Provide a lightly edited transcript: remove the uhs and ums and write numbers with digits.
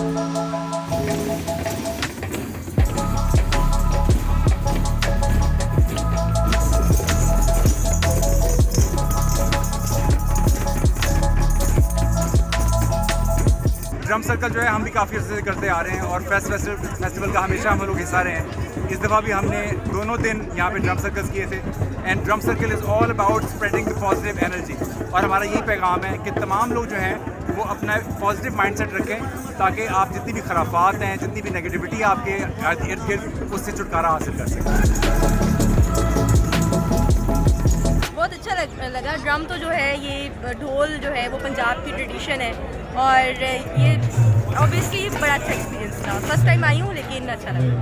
Drum circle जो है हम भी काफ़ी अर्से से करते आ रहे हैं और फेस्टिवल का हमेशा हम लोग हिस्सा रहे हैं। इस दफ़ा भी हमने दोनों दिन यहाँ पे ड्रम सर्कल्स किए थे and drum circle is all about spreading the positive energy. और हमारा यही पैगाम है कि तमाम लोग जो हैं वो अपना पॉजिटिव माइंडसेट रखें ताकि आप जितनी भी खराफात हैं, जितनी भी नेगेटिविटी आपके इर्द गिर्द, उससे छुटकारा हासिल कर सकें। बहुत अच्छा लगा। ड्रम तो जो है ये ढोल जो है वो पंजाब की ट्रेडिशन है और ये ऑब्वियसली बड़ा अच्छा एक्सपीरियंस था। फर्स्ट टाइम आई हूँ लेकिन अच्छा लगा।